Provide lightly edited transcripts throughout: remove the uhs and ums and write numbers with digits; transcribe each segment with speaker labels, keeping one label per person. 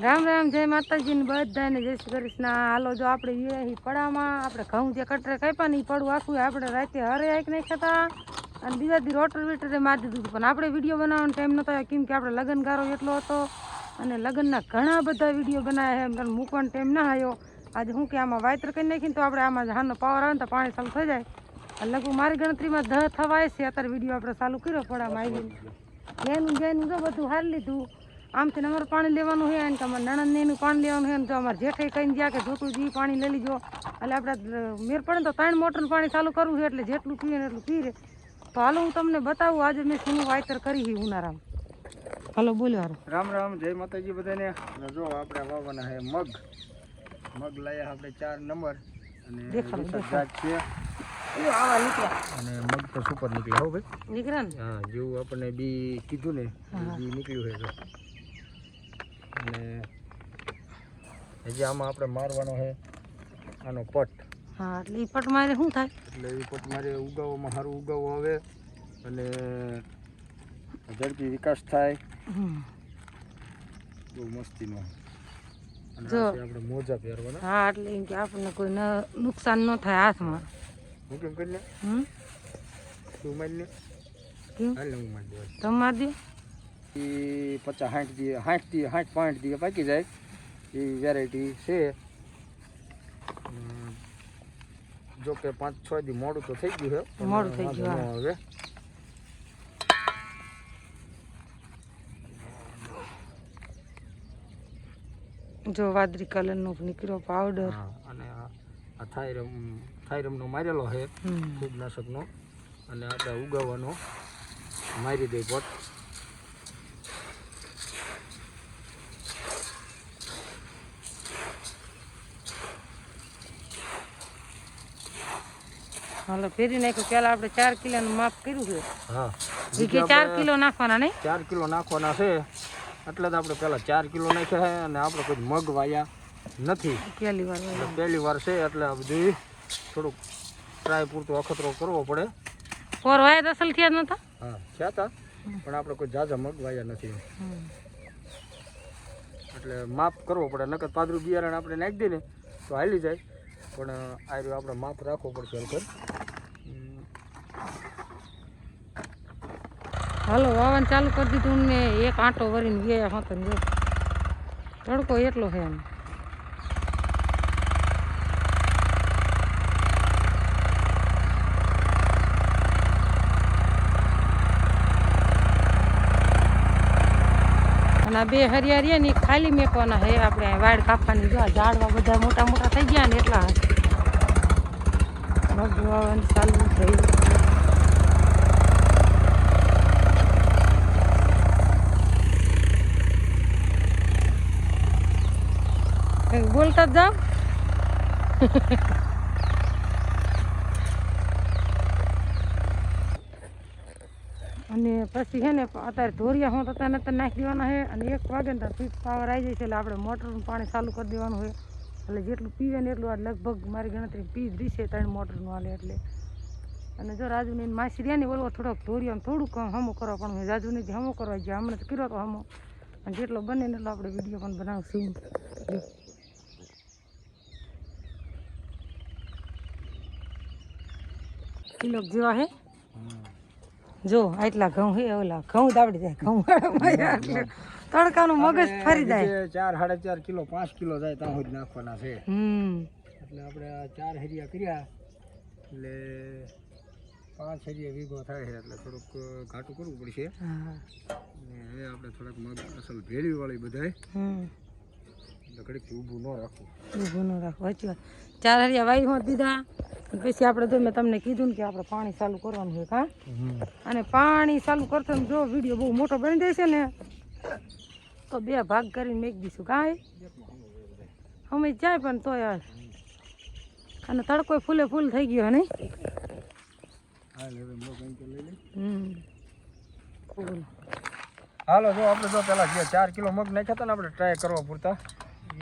Speaker 1: રામ રામ, જય માતાજી ને બધાને જય શ્રી કૃષ્ણ। હાલો જો આપણે એ પડામાં આપણે ઘઉં જે કટરે કાપ્યા ને એ પડું આખું આપણે રાતે હરે આંક નહીં ખાતા અને બીજા દી રોટર વીટરે મારી દીધું હતું, પણ આપણે વિડીયો બનાવવાનો ટાઈમ નહોતો કેમ કે આપણે લગ્નગારો એટલો હતો અને લગ્નના ઘણા બધા વિડીયો બનાવ્યા છે, પણ મૂકવાનો ટાઈમ ના આવ્યો। આજે શું કે આમાં વાયતર કરી નાખીને તો આપણે આમાં હાનો પાવર આવે ને તો પાણી ચાલુ થઈ જાય। લગભગ મારી ગણતરીમાં 10 થવાય છે અત્યારે વિડીયો આપણે ચાલુ કર્યો પડામાં આવીને જેનું જો બધું હારી લીધું। આમથી અમારે પાણી લેવાનું છે ને તમારે નણંદને એનું પાણી લેવાનું છે ને જો અમારે જેઠે કહીને ગયા કે જોતું જી પાણી લઈ લીજો એટલે આપણે મેર પડે તો 3 મોટરનું પાણી ચાલુ કરવું છે એટલે જેટલું પીએ ને એટલું પી રે। તો હાલો હું તમને બતાવું આજે મેં શું વાયતર કરી છે ઉનાળામાં। હાલો બોલો હારો।
Speaker 2: રામ રામ, જય માતાજી બધાને। જો આપણે વાવવાના છે મગ લાયા આપણે 4 નંબર અને જાત છે અને મગ તો સુપર નીકળ્યા હો ભાઈ,
Speaker 1: નીકળ્યા ને?
Speaker 2: હા, જેવું આપણને બી કીધું ને બી નીકળ્યું છે। અને હજી આમાં આપણે મારવાનો છે આનો પટ।
Speaker 1: હા, એટલે એ પટ મારે શું થાય?
Speaker 2: એટલે એ પટ મારે ઉગાવવામાં સારું ઉગાવો આવે અને ઝડપી વિકાસ થાય, બહુ મસ્તીનો। અને આપણે મોજા પહેરવાના।
Speaker 1: હા, એટલે એમ કે આપણને કોઈ નુકસાન ન થાય હાથમાં।
Speaker 2: હું કેમ કરીને તું મારી લે હાલ હું મારી દઉં
Speaker 1: તમે મારી દો
Speaker 2: એ 50-60 પોઈન્ટ દી પાકી જાય એ વેરાયટી છે। જો કે 5-6 દી મોડું તો થઈ ગયું છે,
Speaker 1: મોડું થઈ ગયું
Speaker 2: હવે
Speaker 1: જો વાદળી કલરનો નીકળ્યો પાવડર
Speaker 2: અને આ થાયરમનો મારેલો છે ફૂગનાશકનો અને આપણે ઉગાવવાનો મારી દે પટ।
Speaker 1: હાલો ફેરી નાખ્યું। પેલા આપણે 4 કિલોનું માપ કર્યું છે।
Speaker 2: હા,
Speaker 1: બીજે 4 કિલો નાખવાના નહીં?
Speaker 2: 4 કિલો નાખવાના છે એટલે જ આપણે પહેલાં 4 કિલો નાખ્યા છે અને આપણે કોઈ મગ વાયા નથી, પહેલી વાર છે એટલે આ બધું થોડુંક ટ્રાય પૂરતો અખતરો કરવો પડે।
Speaker 1: પોર વાયા તો અસલ થયા નતા?
Speaker 2: હા, થયા હતા પણ આપણે કોઈ ઝાઝા મગ વાયા નથી એટલે માપ કરવો પડે, નકર પાદરું બિયારણ આપણે નાખી દઈએ ને તો હાલી જાય, પણ આ રહ્યું આપણે માપ રાખવો પડશે હલકર।
Speaker 1: હાલો વાવન ચાલુ કરી દીધું ને એક આંટો વરીને ગયા હોતો ને તડકો એટલો છે એમ। અને આ 2 હરિયારી ને ખાલી મેકવાના છે આપણે વાડ કાપવાની। જો ઝાડવા બધા મોટા મોટા થઈ ગયા ને એટલા મગ વાવન ચાલુ થયું। બોલતા જ જાઓ અને પછી છે ને અત્યારે ધોરિયા હોત અત્યારે નાખી દેવાના છે અને 1 વાગે ને પીક પાવર આવી જાય છે એટલે આપણે મોટરનું પાણી ચાલુ કરી દેવાનું છે એટલે જેટલું પીવે ને એટલું આ લગભગ મારી ગણતરી પી જ દીશે 3 મોટરનું હાલે એટલે। અને જો રાજુને માસી રહ્યા ને બોલવો થોડોક ધોરિયામાં થોડુંક હમો કરવા પણ રાજુને હમો કરવા જાય હમણાં કર્યો તો હમો અને જેટલો બને ને એટલો આપણે વિડીયો પણ બનાવશું। કિલો જેવા હે જો આટલા ઘઉં હે, ઓલા ઘઉં દાવડી જાય ઘઉં એટલે તડકાનું મગજ ફરી જાય।
Speaker 2: 4-4.5 કિલો 5 કિલો જાય ત્યાં સુધી નાખવાના છે એટલે આપણે આ 4 હરિયા કર્યા એટલે 5 હરિયા વીઘો થાય છે એટલે થોડુંક ઘાટું કરવું પડશે અને હવે આપણે થોડાક મગ અસલ ભેળી વાળી બધાય ઘડીક ઊભું ન રાખવું
Speaker 1: સાચી વાત। 4 હરિયા વાવી હોત દીધા પછી આપણે તો મેં તમને કીધું ને કે આપણે પાણી ચાલુ કરવાનું છે કા અને પાણી ચાલુ કરતા જો વિડીયો બહુ મોટો બની જશે ને તો 2 ભાગ કરીને મેક દઈશું કાંઈ અમે જાય પણ તો યાર અને તડકો ફૂલે ફૂલ થઈ ગયો નહીં?
Speaker 2: હાલો જો આપણે જો પેલા જે 4 કિલો મગ નાખ્યા હતા ને આપણે ટ્રાય કરવા પૂરતા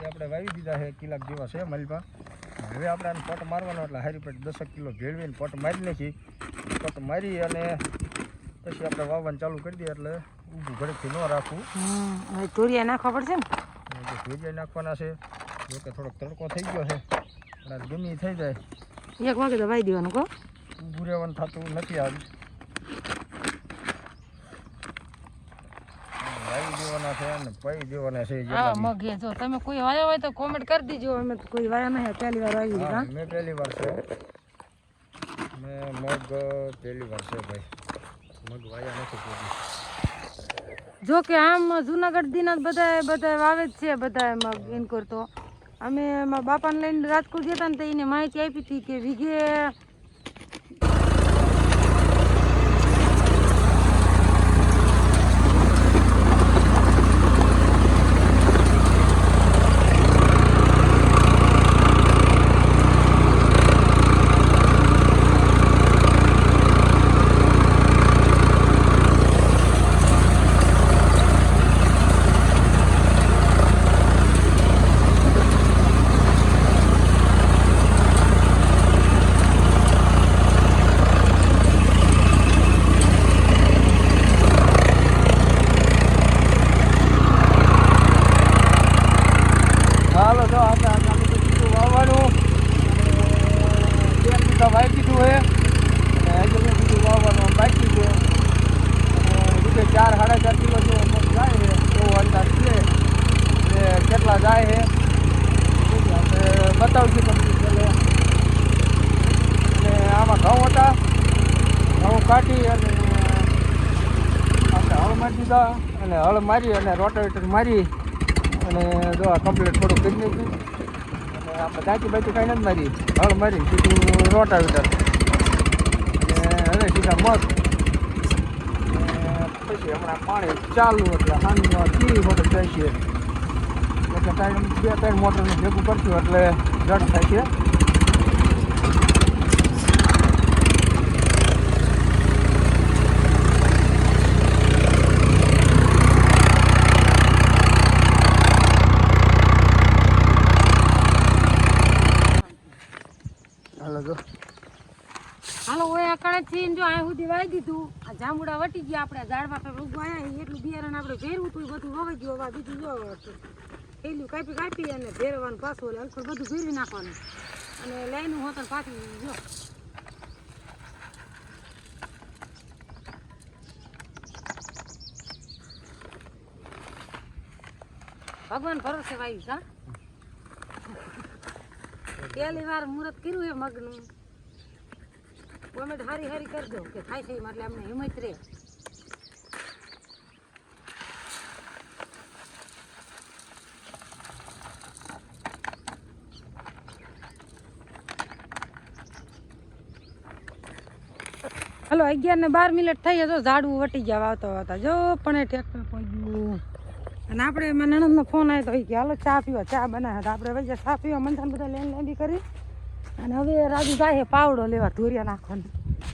Speaker 2: એ આપણે વાવી દીધા છે, કિલાક જેવા છે મલબા। હવે આપણે આને પટ મારવાનો એટલે હારી પેટ 10 કિલો ભેળવીને પટ મારી નાખી, પટ મારી અને પછી આપણે વાવવાનું ચાલુ કરી દઈએ એટલે ઊભું ઘડીકથી ન રાખવું।
Speaker 1: ધોરિયા નાખવા પડશે ને?
Speaker 2: ભેજાઈ નાખવાના છે. જોકે થોડોક તડકો થઈ ગયો છે અને ગમી થઈ જાય
Speaker 1: 1 વાગે તો વાઈ દેવાનું કહો
Speaker 2: ઊભું રહેવાનું થતું નથી. આજ વાઈ દેવાના છે અને પઈ દેવાના છે.
Speaker 1: હા મગ એ જો તમે કોઈ વાયા હોય તો કોમેન્ટ કરી દીજો. અમે તો કોઈ વાયા નહીં, પહેલી વાર આવી.
Speaker 2: હા મેં પહેલી વાર છે. મેં મગ પહેલી વાર છે ભાઈ. મગ વાયા નથી કોઈ.
Speaker 1: જો કે આમ જુનાગઢ દીના બધા વાવે જ છે બધા મગ. એન કરતો અમે મારા બાપાને લઈને રાજકોટ ગયા હતા ને તો એને માહિતી આપી હતી કે વીઘે
Speaker 2: વાવી દીધું છે અને હજુ બધું વાવવાનું બાકી છે. 4-4.5 કિલો જેવો મગ જાય છે એવો અંદાજ છે. કેટલા જાય છે આપણે બતાવશું તમને પહેલે. અને આમાં ઘઉં હતા, ઘઉં કાઢી અને આપણે હળ મારી દીધા અને હળ મારી અને રોટાવેટર મારી અને જો આ કમ્પ્લીટ થોડું કરી નાખ્યું. અને આપણે દાંતી બાકી કાંઈ નથી મારી, હળ મારી સીધું રોટાવેટર અને હવે સીધા મગ. પછી હમણાં પાણી ચાલુ એટલે હાંજમાં 30 મોટર જાય છે એટલે 2-3 મોટરને ભેગું કરશું એટલે જડ થાય છે.
Speaker 1: હાલો ઓય આકડે થી જો આ સુધી વાઈ દીધું. આ જાંબુડા વટી ગયા આપણે ઝાડવા પર ઉગવાયા એટલું બિયારણ આપણે ભેરવું હતું બધું વવાઈ ગયું. હવે બીજું જો થેલું કાપી અને ભેરવાનું પાછું એટલે અંકલ બધું ભેરવી નાખવાનું અને લાઈનું હોતર પાછી જો ભગવાન ભરોસે વાયું કા પહેલી વાર મુહૂર્ત કર્યું એ મગનું. કોમેન્ટ હારી હારી કરજો કે થાય છે એટલે અમને હિંમત રહે. હલો 11 ને 12 મિનિટ થઈ તો ઝાડવું વટી ગયા વાવતા વાવતા જો પણ એ ટ્રેક્ટર પહોંચ્યું. અને આપણે મને નણંદનો ફોન આવ્યો તો કે હાલો ચા પીવા, ચા બનાવ્યા હતા આપણે વૈયા ચા પીવા મંથન બધા લેન લેંડી કરી અને હવે રાજુ જાય પાવડો લેવા ધોરિયા નાખવાનો.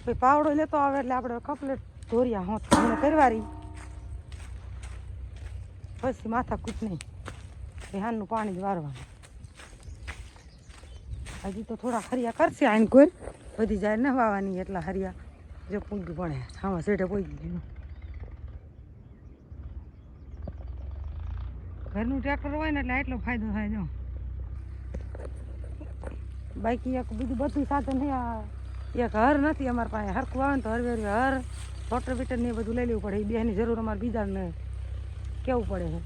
Speaker 1: પછી પાવડો લેતો આવે એટલે આપણે કપલેટ ધોરિયા હોત મને કરવારી પછી માથા કૂટ નહીં હાનનું પાણી જ વારવાનું. હજી તો થોડા હરિયા કરશે આને કોઈ બધી જાય ન વાવાની એટલા હરિયા જો પૂંગી પડે આમાં સેઠે પહોંચી ગયું. ઘરનું ટ્રેક્ટર હોય ને એટલે એટલો ફાયદો થાય જો. બાકી એક બીજું બધું સાધન એક હર નથી અમારી પાસે. હરખું આવે ને તો હરવેરી હર વોટર બીટર ને એ બધું લઈ લેવું પડે. એ બેની જરૂર અમારે બીજાને કેવું પડે છે.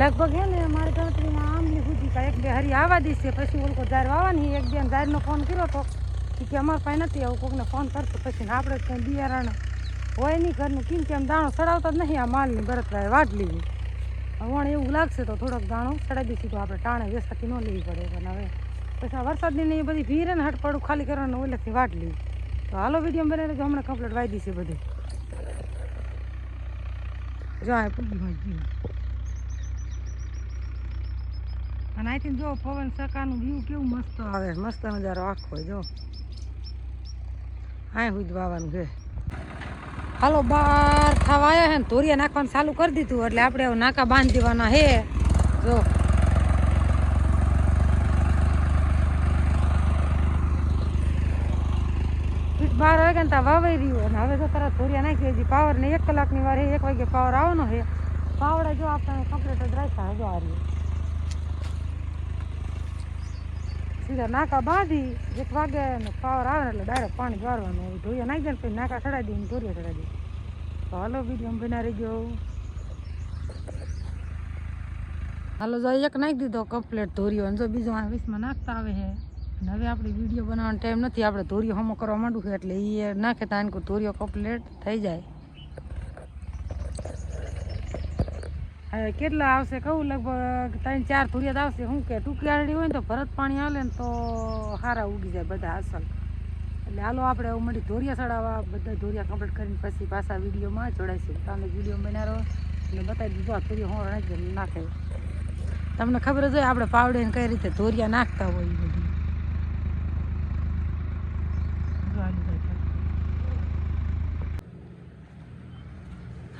Speaker 1: લગભગ હે ને મારે ગણતરીમાં આમની સુધી કાંઈ 1-2 હરી આવવા દીશે પછી ઓલકો ઝાર વાવવાની. 1-2 ઝારનો ફોન કર્યો હતો કે અમારા પાસે નથી આવું કોકને ફોન કરતો પછી ને આપણે ત્યાં બિયારણ હોય નહીં ઘરનું કેમ આમ દાણો ચડાવતા જ નહીં. આ માલની બરતરાએ વાટ લીધી વણ એવું લાગશે તો થોડોક દાણો ચડાવી દઈશું તો આપણે ટાણે વેસાથી ન લેવી પડે. પણ હવે પછી આ વરસાદની ને એ બધી ભીરે ને હટપડું ખાલી કરવાનું ઓલેથી વાટ લીધી. તો હાલો વિડીયો બનાવીને તો હમણાં કમ્પ્લીટ વાઈ દઈશે બધું. જો આ પૂરી વાઈ ગયું અને અહીંથી જો પવન સકાનું વ્યૂ કેવું મસ્ત આવે, મસ્ત નજારો આખો જો અહીં સુધી વાવાનું છે. હાલો બાર થવા આવ્યા છે ને ધોરિયા નાખવાનું ચાલુ કરી દીધું એટલે આપણે નાકા બાંધી દેવાના હે. જો ફીટ 12 વાગ્યા ને ત્યાં વાવાઈ રહ્યું અને હવે જો તરત ધોરિયા નાખી હજી પાવર ને 1 કલાકની વાર 1 વાગે પાવર આવવાનો છે. પાવડા જો આપણે કમ્પ્લીટ જ રાખ્યા જો આ રહ્યું સીધા નાકા બાંધી 1 વાગે ને પાવર આવે ને એટલે ડાયરેક્ટ પાણી વાળવાનું. ધોરિયા નાખી દે ને પછી નાકા ચડાવી દઈએ ધોરિયા ચડાવી દઈએ. તો હાલો વિડીયો બના રહી ગયો. હાલો જો એક નાખી દીધો કમ્પ્લીટ ધોરિયો અને જો બીજો 20માં નાખતા આવે છે. અને હવે આપણે વિડીયો બનાવવાનો ટાઈમ નથી, આપણે ધોરિયો હમો કરવા માંડું છે એટલે એ નાખે તો આને ધોરિયો કમ્પ્લીટ થઈ જાય. હવે કેટલા આવશે કહું, લગભગ 3-4 ધોરિયા આવશે. શું કે ટૂંકી આરડી હોય ને તો ભરત પાણી આવે ને તો સારા ઉગી જાય બધા અસલ. એટલે હાલો આપણે એવું મળી ધોરિયા ચડાવવા, બધા ધોરિયા કમ્પ્લીટ કરીને પછી પાછા વિડીયોમાં જોડાઈશું. તમે વિડીયો બનાવો અને બતાવી દીધો આ ધોરિયો હું નાખી નાખે. તમને ખબર જ હોય આપણે પાવડે કઈ રીતે ધોરિયા નાખતા હોય એ બધું.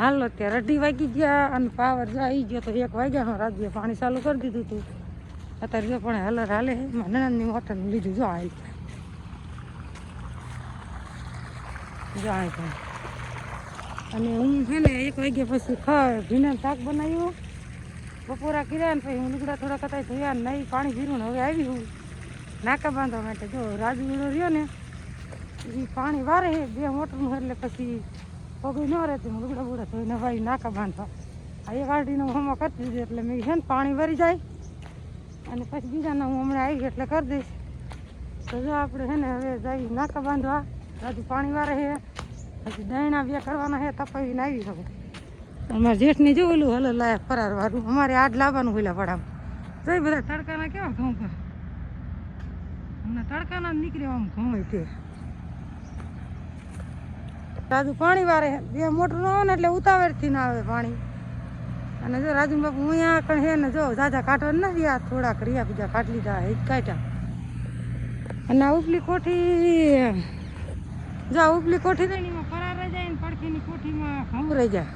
Speaker 1: હાલો ત્યાં 2:30 વાગી ગયા અને પાવર જો આવી ગયો તો 1 વાગ્યાનો રાજ્ય પાણી ચાલુ કરી દીધું હતું. અત્યારે જો પણ હલર હાલે નણંદની મોટરનું લીધું જો આવી જાય. અને હું છે ને 1 વાગ્યા પછી ભીના શાક બનાવ્યું, બપોરા કર્યા ને પછી હું લુગડા થોડા કતાઈ ધોયા ને નહીં પાણી ભીરું ને હવે આવી હું નાકા બાંધવા માટે. જો રાજવીડો રહ્યો ને એ પાણી વારે 2 મોટરનું એટલે પછી પગું ન રહેતી હું લુગડા બુડા ધોઈને ભાઈ નાકા બાંધવા. આ 1 આરડીનો હમો કરતી દીધી એટલે મેં છે ને પાણી ભરી જાય અને પછી બીજાના હું હમણાં આવી એટલે કરી દઈશ. તો જો આપણે છે ને હવે જઈ નાકા બાંધવા. રાજુ પાણી વારે છે, પછી દહીણા 2 કરવાના છે, તપાવીને આવી શકો. અમારે જેઠને જો ઓલું હલો લાયા ફરાર વાળું અમારે આજ લાવવાનું હોઈલા પડામાં. જોઈ બધા તડકાના કેવા ઘઉં પર હમણાં તડકાના નીકળ્યા આમ ઘઉં હોય તે. રાજુ પાણી વારે 2 મોટર ન આવે ને એટલે ઉતાવળથી ના આવે પાણી. અને જો રાજુ બાપુ અહીંયા કણ છે ને જો જાજા કાઢવા નથી, આ થોડાક રહ્યા બીજા કાઢી લીધા એ કાઢ્યા. અને આ ઉપલી કોઠી જો ઉપલી કોઠી રહી એમાં ફરાર રહી જાય ને પડખીની કોઠીમાં ઘઉં રહી જાય.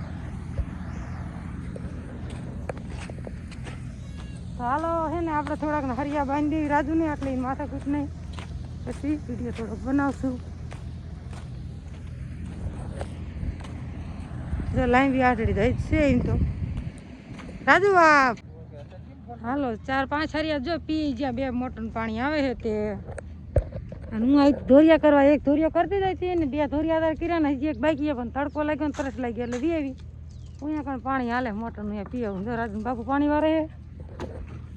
Speaker 1: તો હાલો છે ને આપણે થોડાક હરિયા બાંધી દેવી રાજુને એટલે એ માથાકૂટ નહીં. પછી વિડીયો થોડોક બનાવશું. જો લાઈન બી આટડી થઈ છે એમ તો રાજુ બાપ. હાલો 4-5 હરિયા જો પી જ્યાં 2 મોટરનું પાણી આવે છે તે. અને હું આ ધોરિયા કરવા 1 ધોરિયો કરતી જાય છે ને 2 ધોરિયા કર્યા ને હજી 1 બાકી પણ તડકો લાગ્યો ને તરસ લાગી એટલે વી આવી. અહીંયા પણ પાણી હાલે મોટરનું અહીંયા પી આવું. જો રાજુ બાપુ પાણી વારે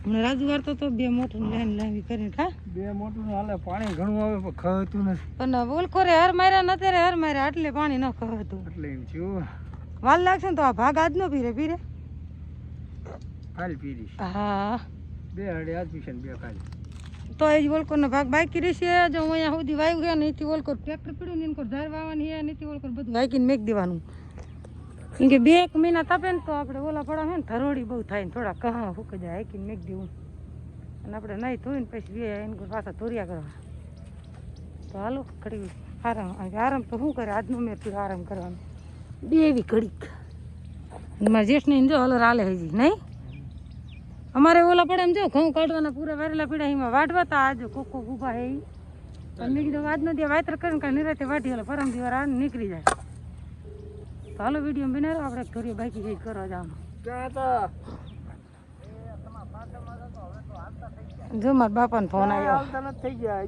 Speaker 1: હમણાં રાજુ વારતો તો 2 મોટરનું લાઈન લાવી કરીને ખા
Speaker 2: 2 મોટરનું હાલે પાણી ઘણું આવે પણ ખવાતું નથી.
Speaker 1: પણ ઓલખોરે હર માર્યા ન ત્યારે હર માર્યા એટલે પાણી ન ખવાતું.
Speaker 2: એટલે એમ થયું
Speaker 1: વાલ લાગશે ને તો આ ભાગ આજ નો પીરે
Speaker 2: કાલ પીરીશ.
Speaker 1: હા
Speaker 2: 2 આરડી આજ પીશે ને 2 કાલ.
Speaker 1: તો એ જ ઓલકોરનો ભાગ બાકી રહેશે. જો હું અહીંયા સુધી વાવ્યું છે ને એથી ઓલકોર ટ્રેક્ટર પડ્યું ને એનકોર ધાર વાવવાની છે ને એથી ઓલકોર બધું વાગીને મેક દેવાનું. કેમ કે 2 મહિના તાપે ને તો આપણે ઓલા પડા છે ને ધરોડી બહુ થાય ને થોડા કહા ફૂકી જાય હાકીને મેક દેવું. અને આપણે નહીં ધોઈને પછી એનકોર પાછા ધોરિયા કરવા. તો હાલો ઘડી આરામ તો શું કરે આજનો મેં તું આરામ કરવાનો 2 એવી ઘડીક. મારા જેઠને જો હલર હાલે હજી નહીં. અમારે ઓલા પડે એમ જો ઘઉં કાઢવાના પૂરા વારેલા પીડા એમાં વાઢવા તા આજે કોકો ઊભા હે મેં કીધું આજનો ત્યાં વાતર કરીને કાંઈ નિરાતે વાઢી હાલે પરમ દિવસ આ નીકળી જાય. તો હાલો વિડીયો બનાવો આપણે ઘરે બાકી જઈ કરવા જવાનું. જો મારા બાપાનો ફોન આવ્યો
Speaker 2: થઈ ગયા